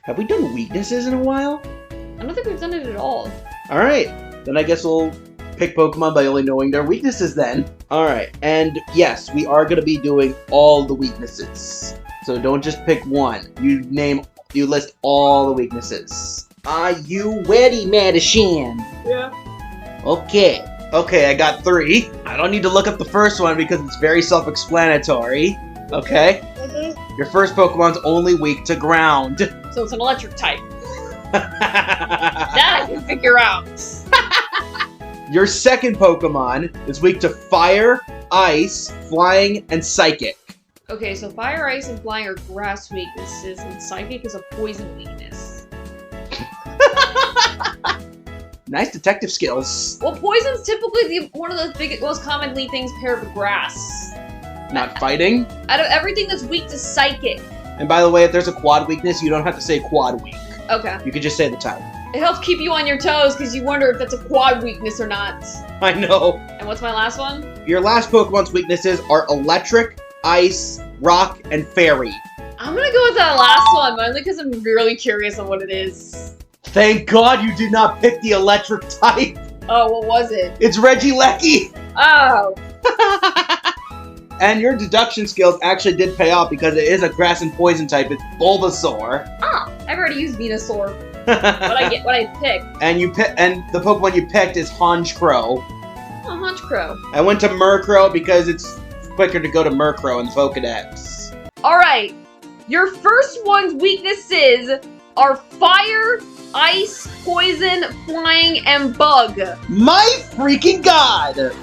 Have we done weaknesses in a while? I don't think we've done it at all. Alright, then I guess we'll pick Pokemon by only knowing their weaknesses then. Alright, and yes, we are going to be doing all the weaknesses. So don't just pick one. You list all the weaknesses. Are you ready, Madison? Yeah. Okay. Okay, I got 3. I don't need to look up the first one because it's very self-explanatory. Okay? Your first Pokemon's only weak to ground. So it's an electric type. That I can figure out. Your second Pokemon is weak to fire, ice, flying, and psychic. Okay, so fire, ice, and flying are grass weaknesses, and psychic is a poison weakness. Nice detective skills. Well, poison's typically one of the most commonly things paired with grass. Not fighting. Out of everything that's weak to psychic. And by the way, if there's a quad weakness, you don't have to say quad weak. Okay. You could just say the type. It helps keep you on your toes because you wonder if that's a quad weakness or not. I know. And what's my last one? Your last Pokemon's weaknesses are electric, ice, rock, and fairy. I'm gonna go with that last one, mainly because I'm really curious on what it is. Thank God you did not pick the electric type. Oh, what was it? It's Regieleki. Oh. And your deduction skills actually did pay off because it is a grass and poison type. It's Bulbasaur. Ah, I've already used Venusaur. What I picked. And the Pokemon you picked is Honchkrow. Oh, Honchkrow. I went to Murkrow because it's quicker to go to Murkrow in the Pokedex. Alright, your first one's weaknesses are fire, ice, poison, flying, and bug. My freaking God!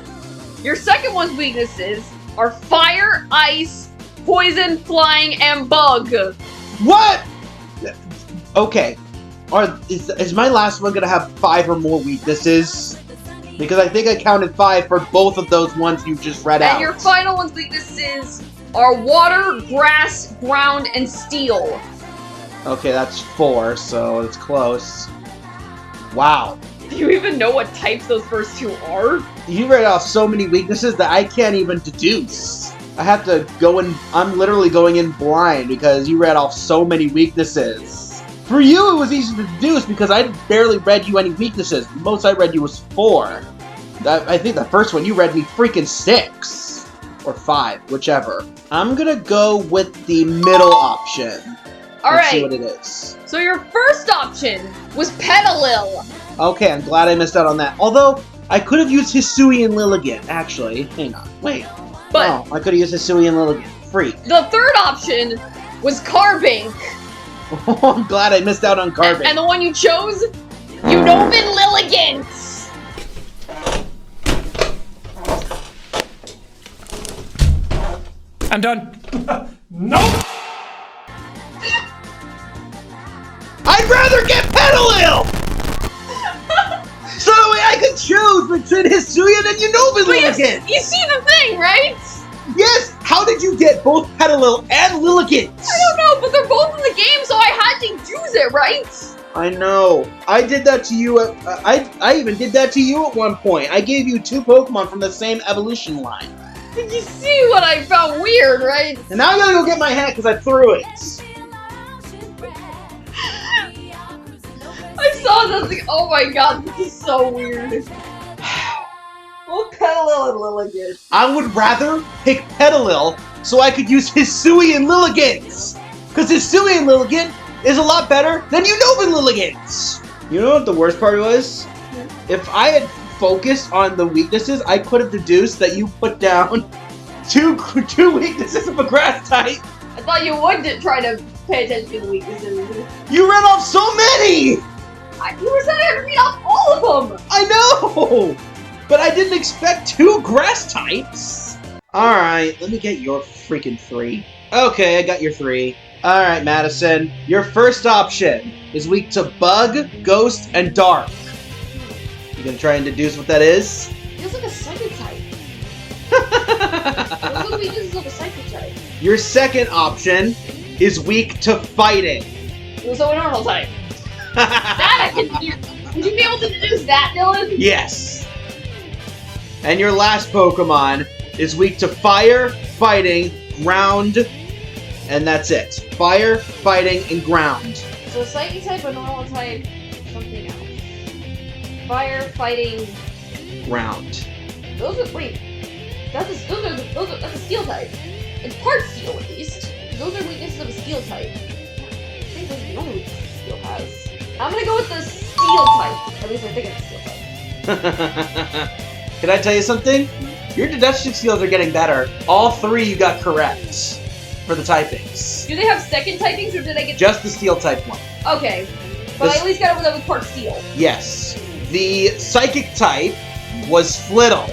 Your second one's weaknesses are fire, ice, poison, flying, and bug. What? Okay. Is my last one gonna have 5 or more weaknesses? Because I think I counted 5 for both of those ones you just read out. And your final one's weaknesses are water, grass, ground, and steel. Okay, that's 4, so it's close. Wow. Do you even know what types those first 2 are? You read off so many weaknesses that I can't even deduce. I have to go in, I'm literally going in blind because you read off so many weaknesses. For you, it was easy to deduce because I barely read you any weaknesses. The most I read you was 4. I think the first one, you read me freaking 6. Or 5, whichever. I'm gonna go with the middle option. Let's see what it is. So your first option was Petalil. Okay, I'm glad I missed out on that. Although, I could have used Hisui and Lilligant, actually. Hang on, wait. But oh, I could have used Hisui and Lilligant. Freak. The third option was Carbink. Oh, I'm glad I missed out on Carbink. And the one you chose? Unova Lilligant. I'm done. Nope! I'd rather get Petalil! So that way I could choose between Hisuian and Unova Lilligant! You see the thing, right? Yes! How did you get both Petalil and Lilligant? I don't know, but they're both in the game, so I had to use it, right? I know. I did that to you. I even did that to you at one point. I gave you 2 Pokemon from the same evolution line. Did you see what I found weird, right? And now I gotta go get my hat because I threw it. I saw that thing. Oh my god, this is so weird. Oh, Petalil and Lilligant. I would rather pick Petalil so I could use Hisui and Lilligant. Because Hisui and Lilligant is a lot better than Unova Lilligant. You know what the worst part was? If I had focused on the weaknesses, I could have deduced that you put down two weaknesses of a grass type. I thought you would try to pay attention to the weaknesses. You read off so many! You were saying I had to read off all of them! I know! But I didn't expect 2 grass types. Alright, let me get your freaking 3. Okay, I got your 3. Alright, Madison. Your first option is weak to Bug, Ghost, and Dark. You gonna try and deduce what that is? It looks like a psychic type. It looks weaknesses of a psychic type. Your second option is weak to Fighting. So a normal type. That I can deduce. Would you be able to deduce that, Dylan? Yes. And your last Pokemon is weak to Fire, Fighting, Ground, and that's it. Fire, Fighting, and Ground. So psychic type, a normal type, something else. Fire, fighting, ground. those are that's a steel type. It's part steel at least. Those are weaknesses of a steel type. I think those are the only weaknesses steel has. I'm gonna go with the steel type. At least I think it's a steel type. Can I tell you something? Your deduction skills are getting better. All 3 you got correct for the typings. Do they have second typings or did I get Just the steel type one. Okay. But I at least got over that with part steel. Yes. The psychic type was Flittle.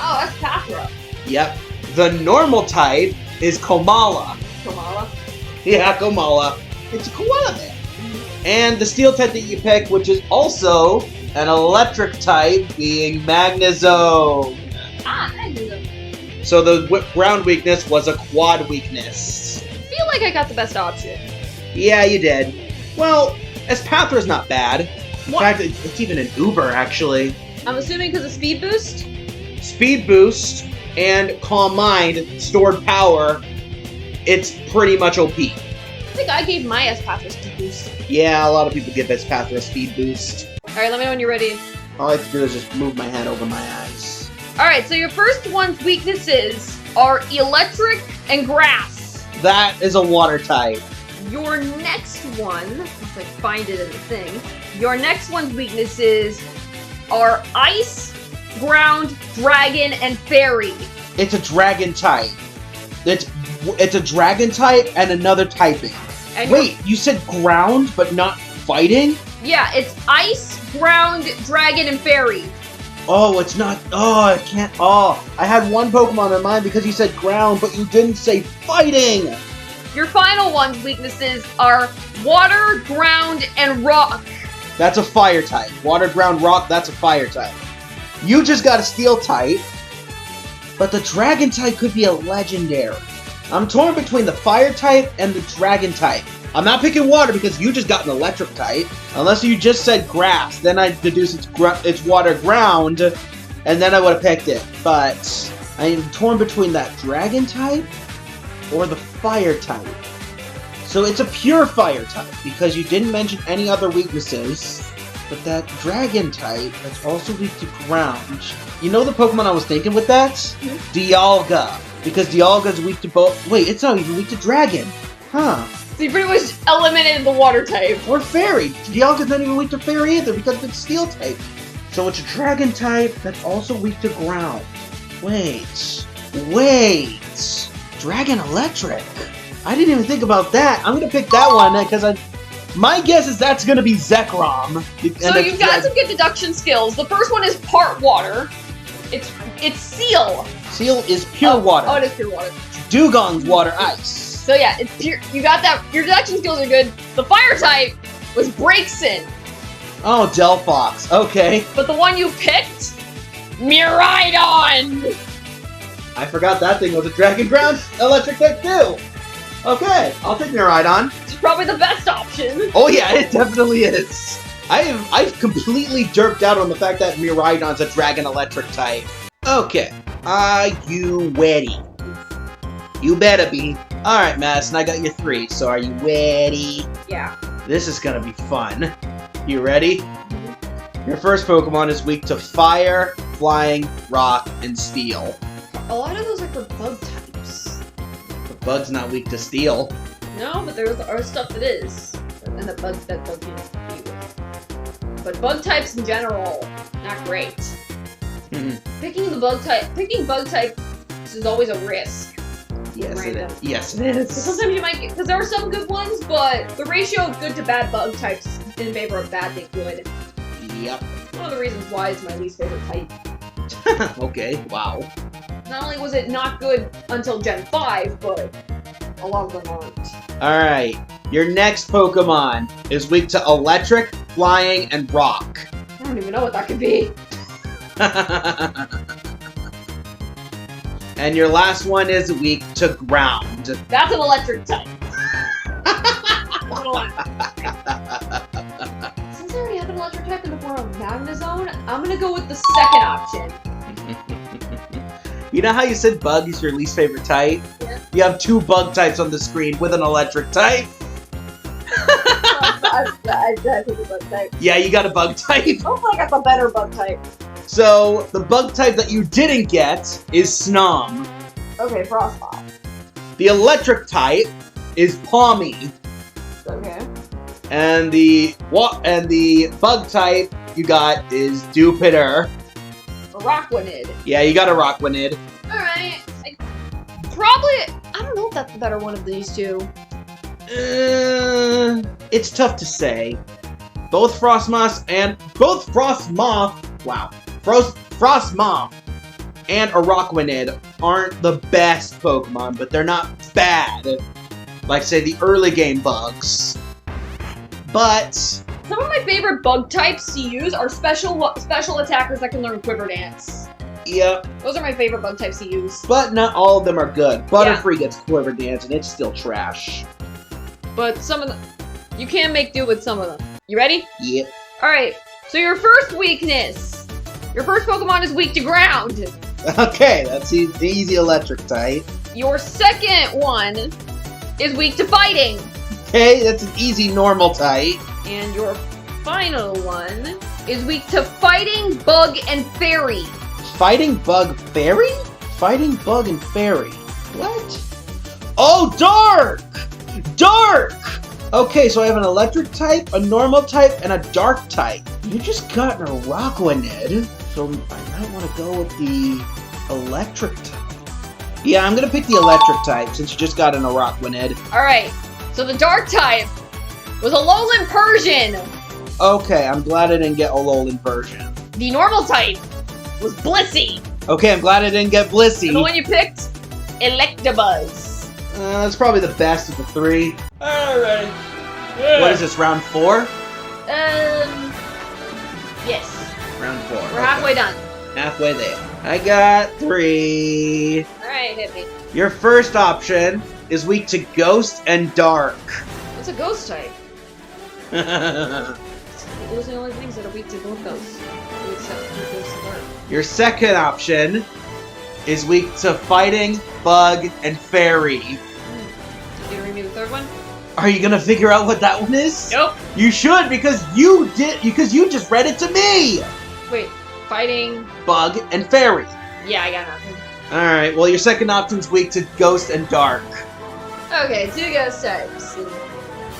Oh, that's Pathra. Yep. The normal type is Komala. Kamala. Yeah, Komala. It's a koala bear. And the steel type that you pick, which is also an electric type, being Magnezone. Ah, I knew them. So the ground weakness was a quad weakness. I feel like I got the best option. Yeah, you did. Well, Espathra's not bad. In What? fact, it's even an Uber, actually. I'm assuming because of speed boost? Speed boost and Calm Mind, stored power, it's pretty much OP. I think I gave my Espathra speed boost. Yeah, a lot of people give Espathra a speed boost. Alright, let me know when you're ready. All I have to do is just move my hand over my eyes. Alright, so your first one's weaknesses are electric and grass. That is a water type. Your next one, if I find it in the thing, your next one's weaknesses are ice, ground, dragon, and fairy. It's a dragon type. It's a dragon type and another typing. And Wait, you said ground but not fighting? yeah, it's ice, ground, dragon, and fairy. Oh, it's not. Oh, I can't. Oh, I had one Pokemon in mind because you said ground, but you didn't say fighting. Your final one's weaknesses are water, ground, and rock. That's a fire type. Water, ground, rock, that's a fire type. You just got a steel type, but the dragon type could be a legendary. I'm torn between the fire type and the dragon type. I'm not picking water because you just got an electric type. Unless you just said grass, then I'd deduce it's water, ground, and then I would have picked it. But I am torn between that dragon type or the fire type. So it's a pure fire type because you didn't mention any other weaknesses. But that dragon type that's also weak to ground. You know the Pokemon I was thinking with that? Dialga. Because Dialga's weak to both. Wait, it's not even weak to dragon. Huh. So you pretty much eliminated the water type. Or fairy. Dialga's not even weak to fairy either because it's steel type. So it's a dragon type that's also weak to ground. Wait. Dragon electric. I didn't even think about that. I'm gonna pick that one because my guess is that's gonna be Zekrom. So you've got some good deduction skills. The first one is part water. It's seal. Seal is pure water. Oh, it is pure water. Dugong's water ice. So yeah, it's pure. You got that. Your deduction skills are good. The fire type was Braixen, Oh, Delphox. Okay. but the one you picked, Miraidon. I forgot that thing was a dragon ground electric type too. Okay, I'll take Miraidon. It's probably the best option. Oh yeah, it definitely is. I've completely derped out on the fact that Miraidon's a dragon electric type. Okay, are you ready? You better be. Alright, Madison, I got your 3, so are you ready? Yeah. This is gonna be fun. You ready? Your first Pokemon is weak to fire, flying, rock, and steel. A lot of those are for bug types. The bug's not weak to steel. No, but there are stuff that is, and that bug units compete with. But bug types in general, not great. Picking bug type is always a risk. Yes, it Random. is. Yes, it is. Sometimes you might get, because there are some good ones, but the ratio of good to bad bug types is in favor of bad than good. Yep. One of the reasons why it's my least favorite type. Okay, wow. Not only was it not good until Gen 5, but a lot of them aren't. Alright, your next Pokemon is weak to electric, flying, and rock. I don't even know what that could be. And your last one is weak to ground. That's an electric type. Since I already have an electric type in the form of Magnezone, I'm gonna go with the second option. You know how you said bug is your least favorite type? Yeah. You have 2 bug types on the screen with an electric type. gotta take a bug type. Yeah, you got a bug type. Hopefully I got the better bug type. So, the bug type that you didn't get is Snom. Okay, Frostball. The electric type is Palmy. Okay. And the bug type you got is Jupiter. Rockwanid. Yeah, you got a Rockwanid. Alright. I don't know if that's the better one of these two. It's tough to say. Both Frostmoth and a Rockwanid aren't the best Pokemon, but they're not bad. Like, say, the early game bugs. But Some of my favorite bug types to use are special attackers that can learn Quiver Dance. yeah, Those are my favorite bug types to use. but not all of them are good. Butterfree gets Quiver Dance, and it's still trash. But some of them, you can make do with some of them. You ready? Yep. Alright, so your first weakness. Your first Pokemon is weak to ground. Okay, that's the easy electric type. Your second one is weak to fighting. Okay, that's an easy normal type. And your final one is weak to fighting, bug, and fairy. Fighting Bug Fairy? Fighting Bug and Fairy. What? Oh, Dark! Dark! Okay, so I have an electric type, a normal type, and a dark type. You just got a Rockwanid, so I might want to go with the electric type. Yeah, I'm gonna pick the electric type since you just got an Rockwanid. Alright, so the dark type was Alolan Persian. Okay, I'm glad I didn't get Alolan version. The normal type was Blissey. Okay, I'm glad I didn't get Blissey. And the one you picked, Electabuzz. That's probably the best of the three. Alright. What is this, round 4? Yes. Round 4. We're halfway done. Halfway there. I got 3. Alright, hit me. Your first option is weak to Ghost and Dark. What's a ghost type? Your Those are the only things that are weak to both ghosts. second option is weak to Fighting, Bug, and Fairy. Did you read me the third one? Are you gonna figure out what that one is? Nope. You should, because you just read it to me! Wait, fighting. Bug and Fairy. Yeah, I got nothing. Alright, well your second option's weak to Ghost and Dark. Okay, 2 ghost types. Something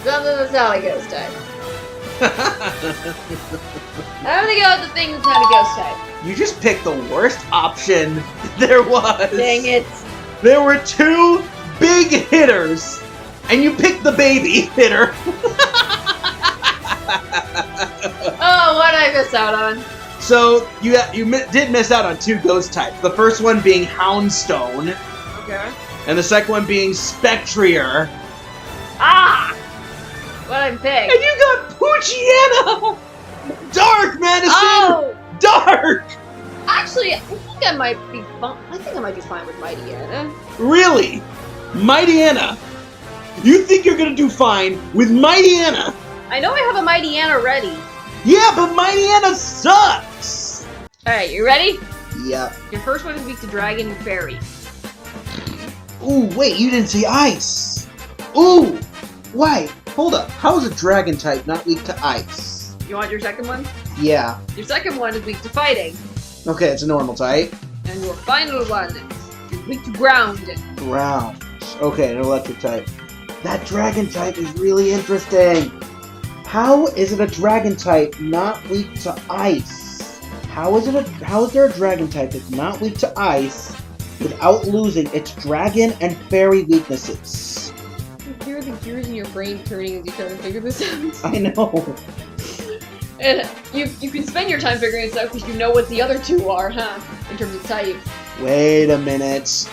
that's not a ghost type. I'm gonna go with the thing that's not a ghost type. You just picked the worst option there was. Dang it. There were 2 big hitters, and you picked the baby hitter. Oh, what did I miss out on? So you did miss out on 2 ghost types. The first one being Houndstone, Okay. and the second one being Spectrier. Ah! What did I pick? And you got Poochiana! Dark, Madison! Oh! Dark! Actually, I think I might be fine with Mightyena. Really? Mightyena? You think you're gonna do fine with Mightyena? I know I have a Mightyena ready. Yeah, but Mightyena sucks! Alright, you ready? Yeah. Your first one is weak to Dragon and Fairy. Ooh, wait, you didn't say ice! Ooh! Wait, hold up. How is a dragon type not weak to ice? You want your second one? Yeah. Your second one is weak to fighting. Okay, it's a normal type. And your final one is weak to ground. Ground. Okay, an electric type. That dragon type is really interesting. How is it a dragon type not weak to ice? How is there a dragon type that's not weak to ice without losing its dragon and fairy weaknesses? You hear the gears in your brain turning as you try to figure this out. I know. And you can spend your time figuring this out because you know what the other 2 are, huh? In terms of type. Wait a minute.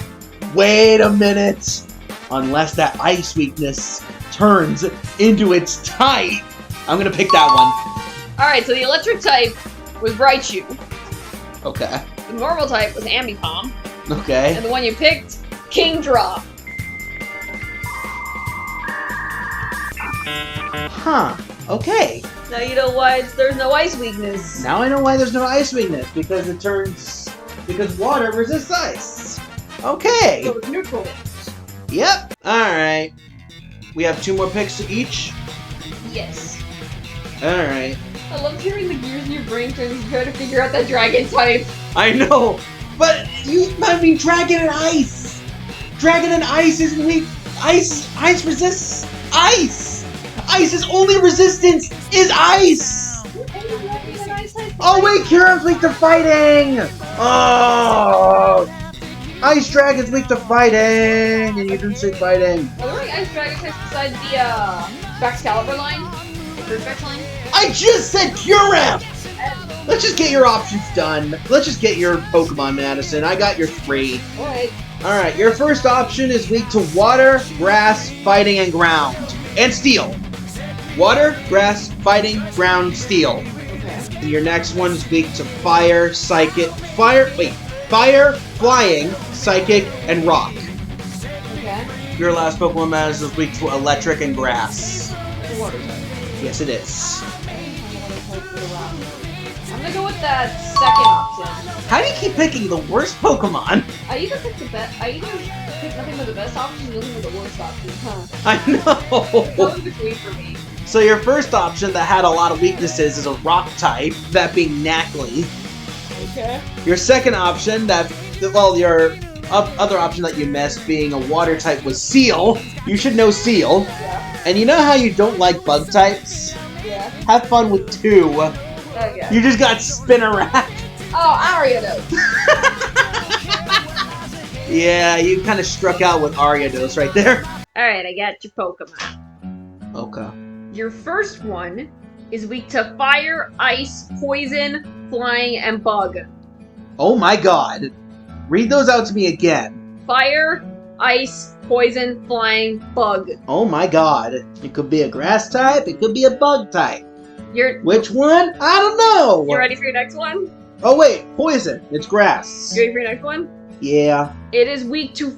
Wait a minute. Unless that ice weakness turns into its type, I'm gonna pick that one. Alright, so the electric type was Raichu. Okay. The normal type was Ambipom. Okay. And the one you picked, Kingdra. Huh. Okay. Now you know why there's no ice weakness. Now I know why there's no ice weakness, because water resists ice. Okay. So it's neutral. Yep. Alright. We have 2 more picks to each. Yes. Alright. I love hearing the gears in your brain turn as you try to figure out that dragon type. I know, but I mean Dragon and Ice! Dragon and Ice isn't weak. Ice resists ice! Ice's only resistance is ice! Oh wait, Kieran's weak to fighting! Oh! Ice Dragon's weak to fighting! And you didn't say fighting. Are there any ice dragon types besides the Excalibur line? Or Vex line? I just said Kieran! Let's just get your options done. Let's just get your Pokemon, Madison. I got your 3. Alright. Alright, your first option is weak to water, grass, fighting, and ground. And steel. Water, grass, fighting, ground, steel. Okay. And your next one is weak to fire, fire, flying, psychic, and rock. Okay. Your last Pokemon, Madison, is weak to electric and grass. The water type. Yes, it is. I'm gonna go with that second option. How do you keep picking the worst Pokemon? I either pick nothing but the best option and nothing but the worst option, huh? I know! Go in between for me. So your first option that had a lot of weaknesses is a rock type, that being Knackley. Okay. Your second option your other option that you missed being a water type was Seal. You should know Seal. Yeah. And you know how you don't like bug types? Yeah. Have fun with 2. Okay. You just got Spinarak. Oh, Ariados. Yeah, you kind of struck out with Ariados right there. Alright, I got your Pokemon. Okay. Your first one is weak to fire, ice, poison, flying, and bug. Oh my god. Read those out to me again. Fire, ice, poison, flying, bug. Oh my god. It could be a grass type, it could be a bug type. Which one? I don't know! You ready for your next one? Oh wait, poison. It's grass. You ready for your next one? Yeah. It is weak to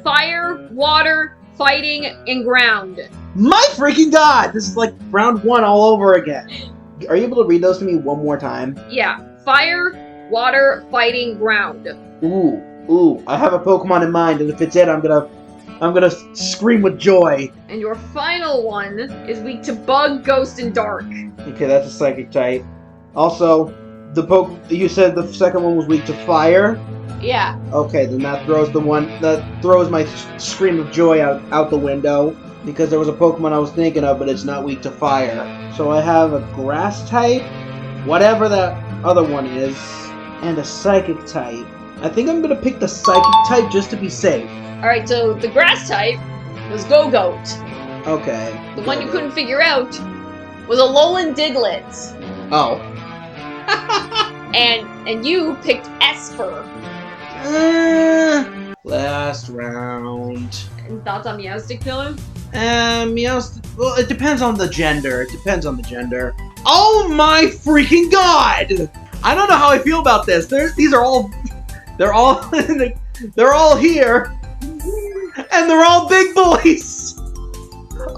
fire, water, fighting, and ground. My freaking god! This is like round 1 all over again. Are you able to read those to me one more time? Yeah. Fire, water, fighting, ground. Ooh, I have a Pokemon in mind, and if it's it, I'm gonna scream with joy. And your final one is weak to bug, ghost, and dark. Okay, that's a psychic type. Also, you said the second one was weak to fire? Yeah. Okay, then that throws my scream of joy out the window, because there was a Pokemon I was thinking of, but it's not weak to fire. So I have a grass type, whatever that other one is, and a psychic type. I think I'm gonna pick the psychic type just to be safe. Alright, so the grass type was Go-Goat. Okay. The one you couldn't figure out was a Alolan Diglett. Oh. And you picked Esper. Last round. And thoughts on Meowstic, Dylan? Well, it depends on the gender. Oh my freaking god! I don't know how I feel about this. They're all here, and they're all big boys.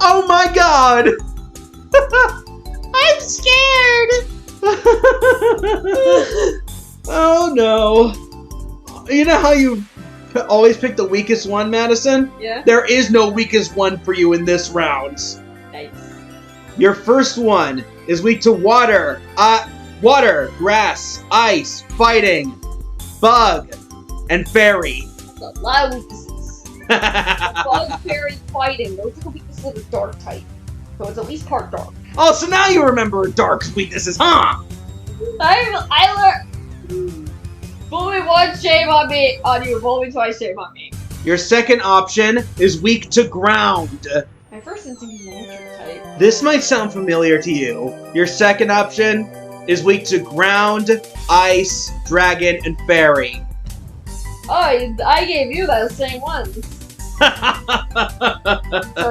Oh my god! I'm scared. Oh no! You know how you always pick the weakest one, Madison? Yeah. There is no weakest one for you in this round. Nice. Your first one is weak to water, grass, ice, fighting, bug, and fairy. That's a lot of weaknesses. Bug, fairy, fighting. Those are the weaknesses of the dark type. So it's at least part dark. Oh, so now you remember Dark's weaknesses, huh? I learned. Fool me once, shame on me. On you, fool me twice, shame on me. Your second option is weak to ground. My first instinct is electric type. This might sound familiar to you. Your second option is weak to ground, ice, dragon, and fairy. Oh, I gave you those same ones. So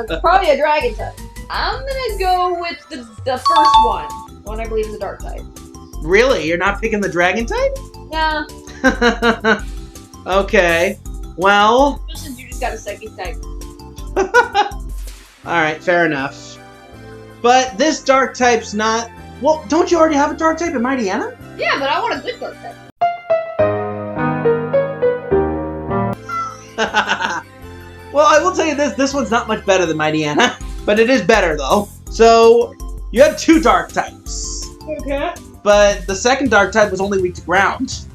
it's probably a dragon type. I'm gonna go with the first one. The one I believe is a dark type. Really? You're not picking the dragon type? Nah. Okay. Well. Just since you just got a psychic type. Alright, fair enough. But this dark type's not... Well, don't you already have a dark type in Mightyena? Yeah, but I want a good dark type. Well, I will tell you this one's not much better than Mightyena, but it is better, though. So, You had 2 dark types. Okay. But the second dark type was only weak to ground.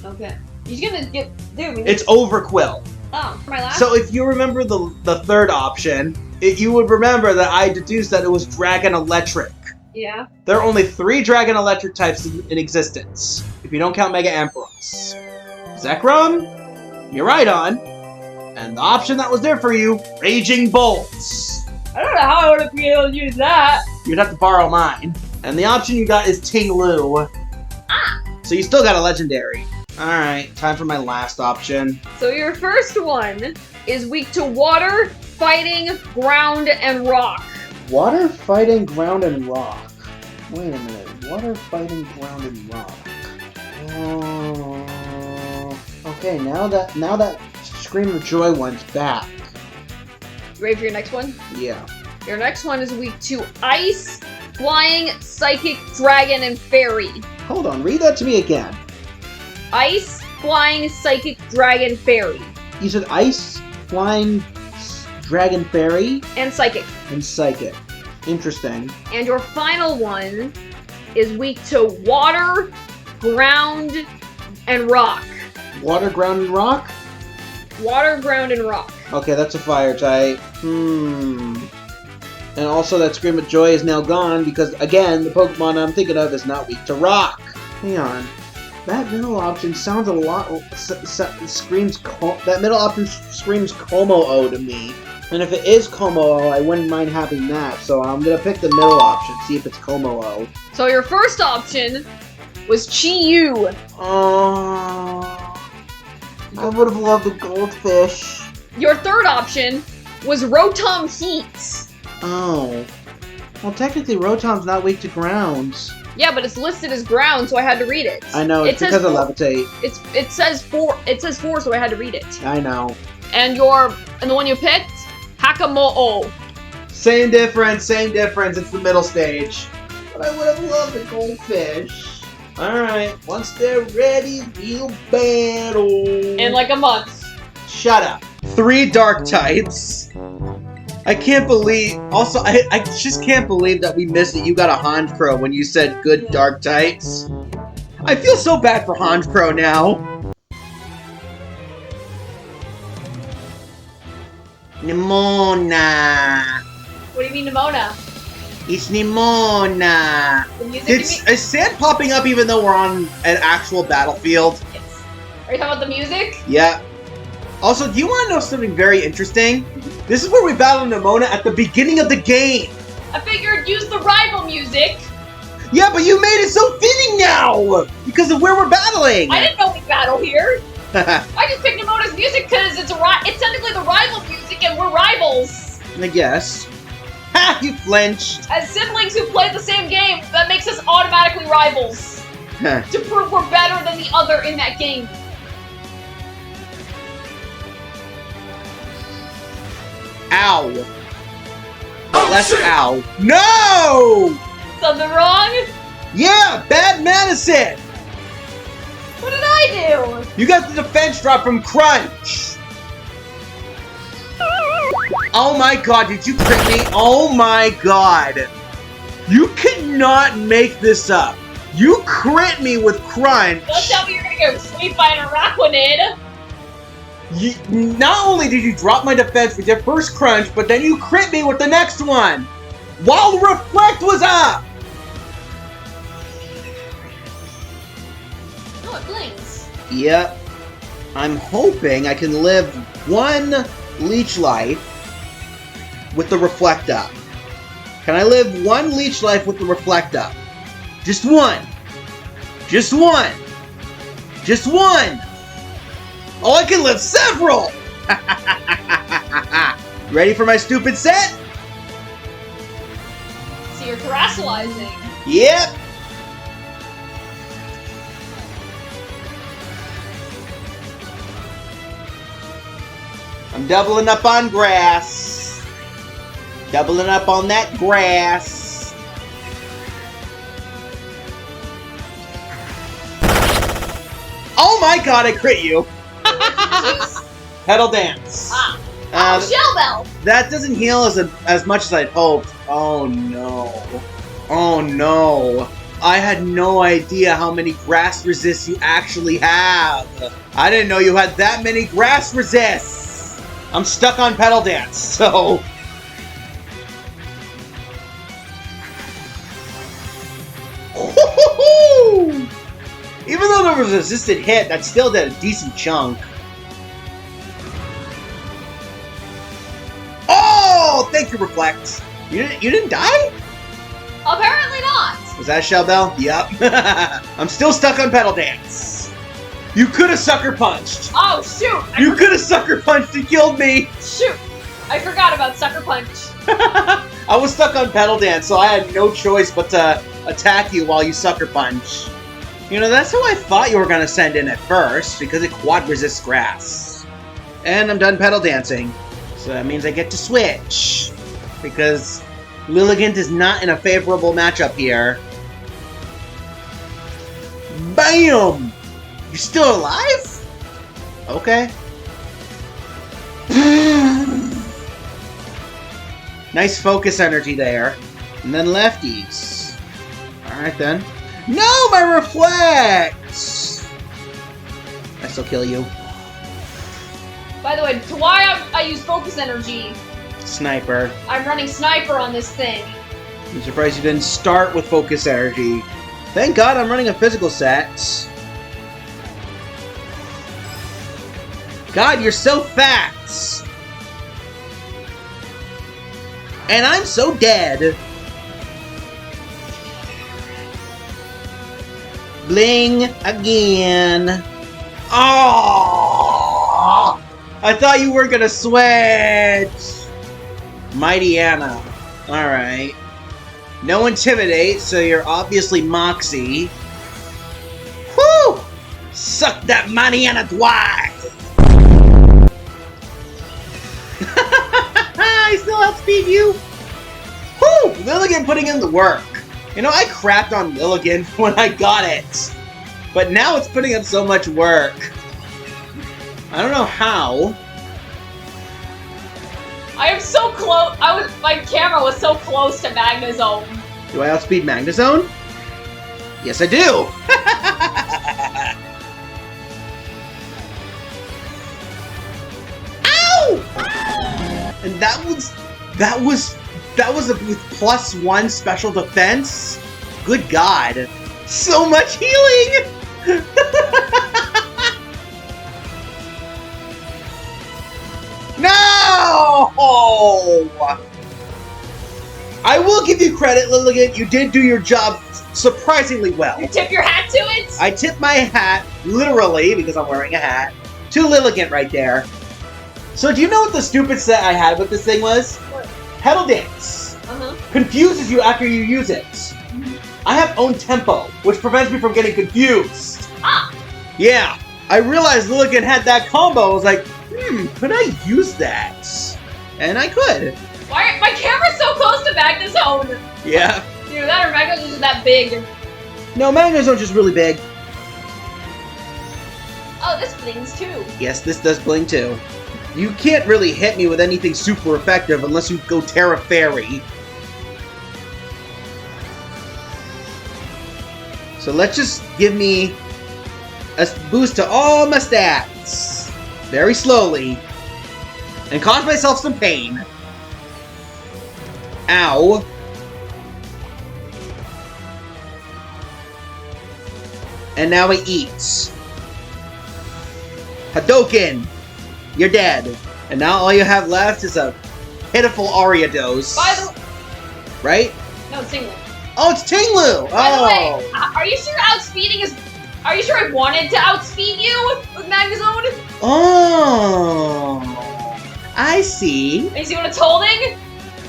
Okay. He's gonna get... Dude, It's Overquill. Oh, for my last... So if you remember the third option, you would remember that I deduced that it was Dragon Electric. Yeah. There are only 3 Dragon Electric types in existence, if you don't count Mega Ampharos. Zekrom, Miraidon, and the option that was there for you, Raging Bolts. I don't know how I would have been able to use that. You'd have to borrow mine. And the option you got is Ting-Lu. Ah! So you still got a Legendary. Alright, time for my last option. So your first one is weak to water, fighting, ground, and rock. Water, fighting, ground, and rock. Wait a minute. Water, fighting, ground, and rock. Okay, now that Scream of Joy one's back. You ready for your next one? Yeah. Your next one is weak to ice, flying, psychic, dragon, and fairy. Hold on, read that to me again. Ice, flying, psychic, dragon, fairy. You said ice, flying, dragon, fairy, And psychic. and psychic. Interesting. And your final one is weak to water, ground, and rock. Water, ground, and rock? Water, ground, and rock. Okay, that's a fire type. And also that Scream of Joy is now gone because, again, the Pokemon I'm thinking of is not weak to rock. Hang on. That middle option sounds a lot... that middle option screams Como-O to me. And if it is Como-O, I wouldn't mind having that. So I'm going to pick the middle option, see if it's Como-O. So your first option was Chi-Yu. I would have loved a goldfish. Your third option was Rotom Heat. Oh. Well, technically, Rotom's not weak to grounds. Yeah, but it's listed as ground, so I had to read it. I know, it's because of Levitate. It says four, so I had to read it. I know. And the one you picked, Hakamo'o. Same difference, it's the middle stage. But I would have loved a goldfish. Alright, once they're ready, we'll battle. In like a month. Shut up. 3 dark types. I can't believe... Also, I just can't believe that we missed it. You got a Honchkrow when you said good dark types. I feel so bad for Honchkrow now. Nimona. What do you mean, Nimona? It's Nimona. The music Is sand popping up even though we're on an actual battlefield? Yes. Are you talking about the music? Yeah. Also, do you want to know something very interesting? This is where we battle Nimona at the beginning of the game. I figured use the rival music. Yeah, but you made it so fitting now! Because of where we're battling! I didn't know we battle here. I just picked Nimona's music because it's technically the rival music and we're rivals. I guess. Ha! You flinched! As siblings who play the same game, that makes us automatically rivals. To prove we're better than the other in that game. Ow! Less ow. No! Something wrong? Yeah! Bad Madison! What did I do? You got the defense drop from Crunch! Oh my god, did you crit me? Oh my god! You cannot make this up! You crit me with Crunch! Don't tell me you're gonna go Sweet Fight and Araquanid! Not only did you drop my defense with your first Crunch, but then you crit me with the next one! While Reflect was up! Oh, it blinks. Yep. I'm hoping I can live 1 Leech Life with the Reflect up. Can I live 1 Leech Life with the Reflect up? Just 1. Just 1. Just 1. Oh, I can live several! Ready for my stupid set? So you're terrestrializing. Yep. I'm doubling up on grass. Doubling up on that grass. Oh my god, I crit you! Pedal Dance. Ah. Shell Bell! That doesn't heal as much as I'd hoped. Oh no. Oh no. I had no idea how many grass resists you actually have. I didn't know you had that many grass resists. I'm stuck on Petal Dance, so... Even though there was a resisted hit, that still did a decent chunk. Oh! Thank you, Reflect. You didn't die? Apparently not. Was that Shell Bell? Yup. I'm still stuck on Petal Dance. You could have Sucker Punched. Oh, shoot. You could have Sucker Punched and killed me. Shoot. I forgot about Sucker Punch. I was stuck on Petal Dance, so I had no choice but to attack you while you Sucker Punch. You know, that's how I thought you were going to send in at first, because it quad resists grass. And I'm done Petal Dancing. So that means I get to switch. Because Lilligant is not in a favorable matchup here. Bam! You're still alive? Okay. Nice focus energy there. And then lefties. Alright then. No, my Reflect! I still kill you. By the way, to why I use focus energy, Sniper. I'm running Sniper on this thing. I'm surprised you didn't start with focus energy. Thank God I'm running a physical set. God, you're so fat! And I'm so dead. Bling again. Oh! I thought you were gonna switch. Mighty Anna. Alright. No Intimidate, so you're obviously Moxie. Whew! Suck that Mighty Anna twice! I still outspeed you! Whew! Lilligant putting in the work. You know, I crapped on Lilligant when I got it. But now it's putting up so much work. I don't know how. I am so close. My camera was so close to Magnezone. Do I outspeed Magnezone? Yes, I do. Ow! And that was with +1 special defense. Good God, so much healing. No! I will give you credit, Lilligant. You did do your job surprisingly well. You tip your hat to it? I tip my hat, literally, because I'm wearing a hat, to Lilligant right there. So do you know what the stupid set I had with this thing was? What? Petal Dance. Uh-huh. Confuses you after you use it. I have own tempo, which prevents me from getting confused. Ah! Yeah, I realized Lilligant had that combo. I was like, could I use that? And I could. Why? My camera's so close to Magnezone. Yeah. Either that or Magnezone's just that big. No, Magnezone's just really big. Oh, this blings too. Yes, this does bling too. You can't really hit me with anything super effective unless you go Terra Fairy. So let's just give me a boost to all my stats. Very slowly. And cause myself some pain. Ow. And now he eats. Hadouken! You're dead. And now all you have left is a pitiful Ariados. By the Right? No, it's Tinglu. Oh, it's Tinglu! By the way, Oh! are you sure outspeeding is... Are you sure I wanted to outspeed you with Magnezone? Oh! I see. You see what it's holding?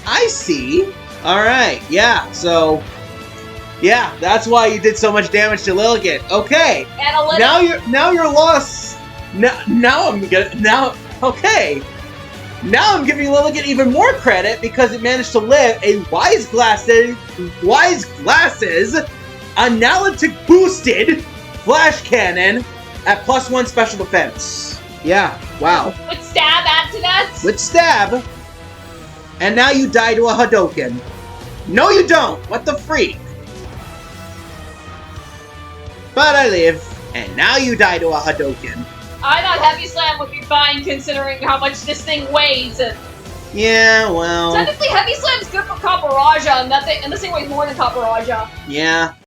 I see. Alright, yeah, so... Yeah, that's why you did so much damage to Lilligant. Okay. Analytics. Now you're lost. Now I'm okay. Now I'm giving Lilligant even more credit because it managed to live a Wise Glasses Analytic boosted Flash Cannon at +1 special defense. Yeah, wow. With stab add to that? With stab. And now you die to a Hadouken. No, you don't! What the freak? But I live, and now you die to a Hadouken. I thought Heavy Slam would be fine considering how much this thing weighs. Yeah, well... Technically, Heavy Slam's good for Copper Raja, and this thing weighs more than Copper Raja. Yeah.